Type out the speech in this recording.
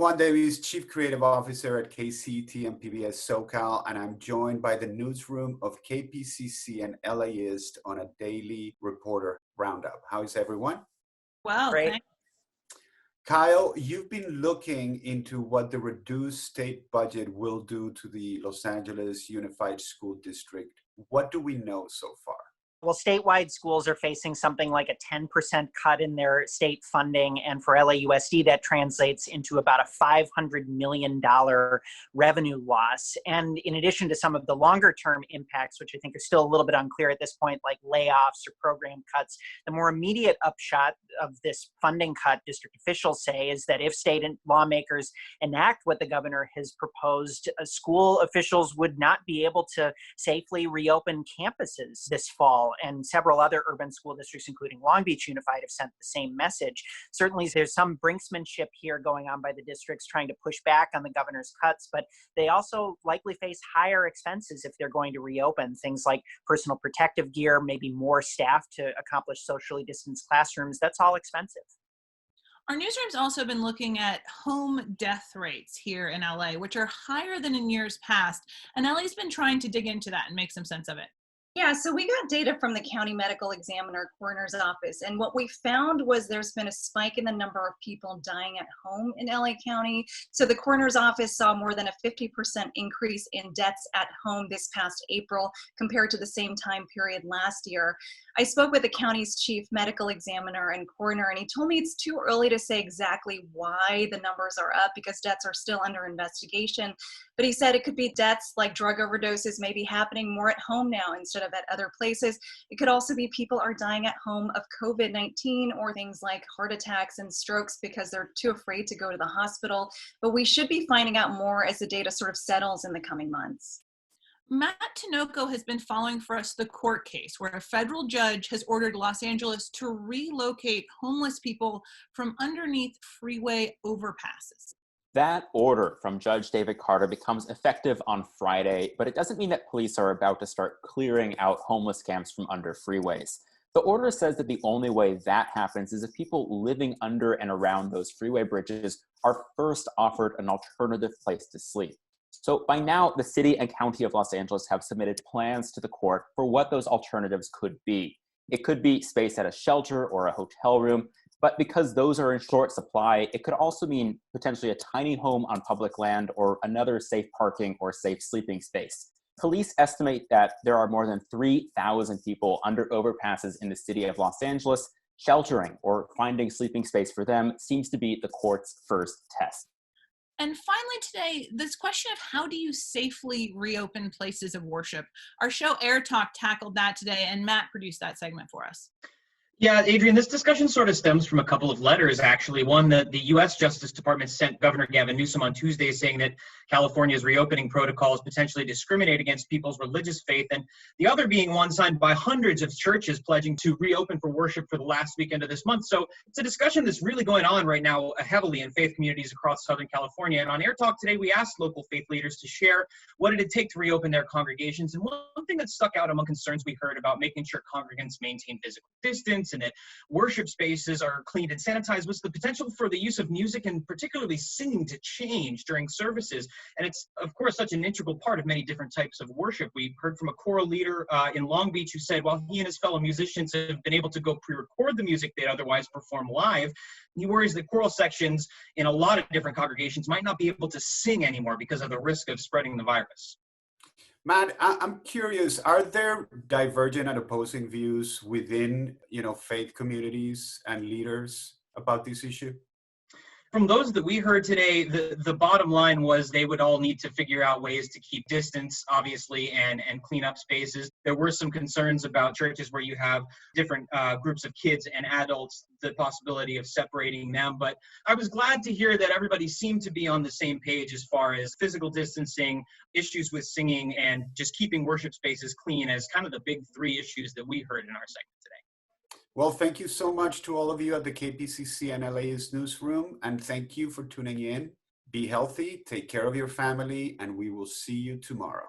Juan Davies, Chief Creative Officer at KCET and PBS SoCal, and I'm joined by the newsroom of KPCC and LAist on a daily reporter roundup. How is everyone? Well, Great. thanks. Kyle, you've been looking into what the reduced state budget will do to the Los Angeles Unified School District. What do we know so far? Well, statewide schools are facing something like a 10% cut in their state funding. And for LAUSD, that translates into about a $500 million revenue loss. And in addition to some of the longer term impacts, which I think are still a little bit unclear at this point, like layoffs or program cuts, the more immediate upshot of this funding cut, district officials say, is that if state lawmakers enact what the governor has proposed, school officials would not be able to safely reopen campuses this fall. And several other urban school districts, including Long Beach Unified, have sent the same message. Certainly, there's some brinksmanship here going on by the districts trying to push back on the governor's cuts, but they also likely face higher expenses if they're going to reopen. Things like personal protective gear, maybe more staff to accomplish socially distanced classrooms. That's all expensive. Our newsroom's also been looking at home death rates here in LA, which are higher than in years past. And LA's been trying to dig into that and make some sense of it. Yeah, so we got data from the county medical examiner coroner's office, and what we found was there's been a spike in the number of people dying at home in LA County. So the coroner's office saw more than a 50% increase in deaths at home this past April compared to the same time period last year. I spoke with the county's chief medical examiner and coroner, and he told me it's too early to say exactly why the numbers are up because deaths are still under investigation. But he said it could be deaths like drug overdoses maybe happening more at home now instead of at other places. It could also be people are dying at home of COVID-19 or things like heart attacks and strokes because they're too afraid to go to the hospital. But we should be finding out more as the data sort of settles in the coming months. Matt Tinoco has been following for us the court case where a federal judge has ordered Los Angeles to relocate homeless people from underneath freeway overpasses. That order from Judge David Carter becomes effective on Friday, but it doesn't mean that police are about to start clearing out homeless camps from under freeways. The order says that the only way that happens is if people living under and around those freeway bridges are first offered an alternative place to sleep. So by now, the city and county of Los Angeles have submitted plans to the court for what those alternatives could be. It could be space at a shelter or a hotel room, but because those are in short supply, it could also mean potentially a tiny home on public land or another safe parking or safe sleeping space. Police estimate that there are more than 3,000 people under overpasses in the city of Los Angeles. Sheltering or finding sleeping space for them seems to be the court's first test. And finally today, this question of how do you safely reopen places of worship? Our show Air Talk tackled that today, and Matt produced that segment for us. Yeah, Adrian, this discussion sort of stems from a couple of letters, actually. One that the U.S. Justice Department sent Governor Gavin Newsom on Tuesday saying that California's reopening protocols potentially discriminate against people's religious faith, and the other being one signed by hundreds of churches pledging to reopen for worship for the last weekend of this month. So it's a discussion that's really going on right now heavily in faith communities across Southern California. And on Air Talk today, we asked local faith leaders to share what it would take to reopen their congregations. And one thing that stuck out among concerns we heard about making sure congregants maintain physical distance and that worship spaces are cleaned and sanitized was the potential for the use of music and particularly singing to change during services. And it's, of course, such an integral part of many different types of worship. We heard from a choral leader in Long Beach who said while he and his fellow musicians have been able to go pre-record the music they'd otherwise perform live, he worries that choral sections in a lot of different congregations might not be able to sing anymore because of the risk of spreading the virus. Matt, I'm curious, are there divergent and opposing views within, faith communities and leaders about this issue? From those that we heard today, the bottom line was they would all need to figure out ways to keep distance, obviously, and clean up spaces. There were some concerns about churches where you have different groups of kids and adults, the possibility of separating them. But I was glad to hear that everybody seemed to be on the same page as far as physical distancing, issues with singing, and just keeping worship spaces clean as kind of the big three issues that we heard in our segment today. Well, thank you so much to all of you at the KPCC and LAist newsroom, and thank you for tuning in. Be healthy, take care of your family, and we will see you tomorrow.